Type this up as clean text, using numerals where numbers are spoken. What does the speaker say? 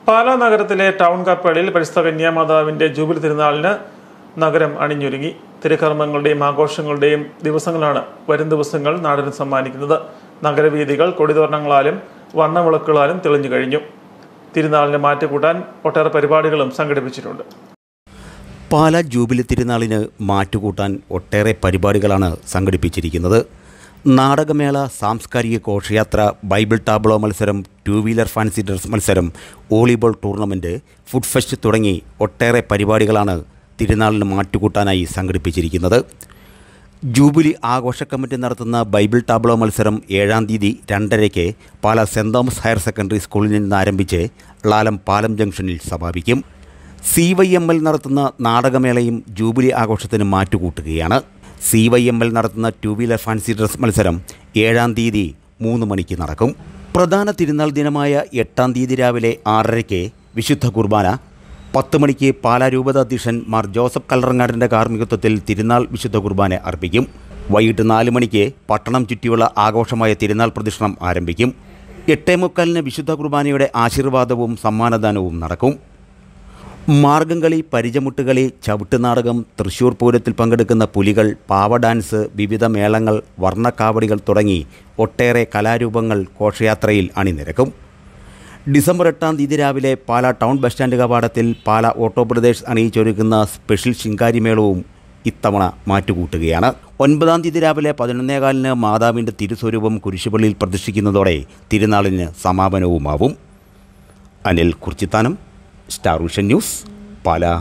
പാലാ നഗരത്തിലെ ടൗൺ കപ്പേളിൽ പരിശുദ്ധ കന്യാമാതാവിന്റെ ജൂബിലി തിരുനാളിന് നഗരം അണിഞ്ഞൊരുങ്ങി. തിരുക്കർമ്മങ്ങളുടെയും ആഘോഷങ്ങളുടെയും ദിവസങ്ങളാണ് വരും ദിവസങ്ങൾ നാടിന് സമ്മാനിക്കുന്നത്. നഗരവീഥികൾ കൊടിതോരണങ്ങളാലും വർണ്ണവിളക്കുകളാലും തെളിഞ്ഞു കഴിഞ്ഞു. തിരുനാളിന് മാറ്റുകൂട്ടാൻ ഒട്ടേറെ പരിപാടികളും സംഘടിപ്പിച്ചിട്ടുണ്ട്. പാലാ ജൂബിലി തിരുനാളിന് മാറ്റുകൂട്ടാൻ ഒട്ടേറെ പരിപാടികളാണ് സംഘടിപ്പിച്ചിരിക്കുന്നത്. നാടകമേള, സാംസ്കാരിക ഘോഷയാത്ര, ബൈബിൾ ടാബ്ലോ മത്സരം, 2 വീലർ ഫാൻസി ഡ്രസ് മത്സരം, വോളിബോൾ ടൂർണമെൻറ്റ്, ഫുഡ് ഫെസ്റ്റ് തുടങ്ങി ഒട്ടേറെ പരിപാടികളാണ് തിരുനാളിന് മാറ്റുകൂട്ടാനായി സംഘടിപ്പിച്ചിരിക്കുന്നത്. ജൂബിലി ആഘോഷ കമ്മിറ്റി നടത്തുന്ന ബൈബിൾ ടാബ്ലോ മത്സരം 7-ാം തീയതി 2:30-ക്ക് Pala saint Thomas higher secondary സ്കൂളിൽ നിന്ന് ആരംഭിച്ച് ളാലം പാലം ജംഗ്ഷനിൽ സമാപിക്കും. CYML നടത്തുന്ന നാടകമേളയും ജൂബിലി ആഘോഷത്തിന് മാറ്റുകൂട്ടുകയാണ്. CYML നടത്തുന്ന 2 വീലർ ഫാൻസി ഡ്രസ് മത്സരം 7-ാം തീയതി 3 മണിക്ക് നടക്കും. പ്രധാന തിരുനാൾ ദിനമായ 8-ാം തീയതി രാവിലെ 6:30-ക്ക് വിശുദ്ധ കുർബാന, 10 മണിക്ക് പാലാ രൂപത അധ്യക്ഷൻ മാർ ജോസഫ് കല്ലറങ്ങാടിൻ്റെ കാർമ്മികത്വത്തിൽ തിരുനാൾ വിശുദ്ധ കുർബാന അർപ്പിക്കും. വൈകിട്ട് 4 മണിക്ക് പട്ടണം ചുറ്റിയുള്ള ആഘോഷമായ തിരുനാൾ പ്രദക്ഷിണം ആരംഭിക്കും. 8:45-ന് വിശുദ്ധ കുർബാനയുടെ ആശീർവാദവും സമ്മാനദാനവും നടക്കും. മാർഗംകളി, പരിചമുട്ടുകളി, ചവിട്ടുനാടകം, തൃശ്ശൂർ പൂരത്തിൽ പങ്കെടുക്കുന്ന പുലികൾ, പാവ ഡാൻസ്, വിവിധ മേളങ്ങൾ, വർണ്ണക്കാവടികൾ തുടങ്ങി ഒട്ടേറെ കലാരൂപങ്ങൾ ഘോഷയാത്രയിൽ അണിനിരക്കും. ഡിസംബർ 8-ാം തീയതി രാവിലെ പാലാ ടൗൺ ബസ് സ്റ്റാൻഡ് കവാടത്തിൽ പാലാ ഓട്ടോ ബ്രദേഴ്സ് അണിയിച്ചൊരുക്കുന്ന സ്പെഷ്യൽ ശിങ്കാരിമേളവും ഇത്തവണ മാറ്റുകൂട്ടുകയാണ്. 9-ാം തീയതി രാവിലെ 11:15-ന് മാതാവിൻ്റെ തിരുസ്വരൂപം കുരിശുപള്ളിയിൽ പ്രതിഷ്ഠിക്കുന്നതോടെ തിരുനാളിന് സമാപനവുമാവും. Anil Kurchithanam, star vision news, Pala.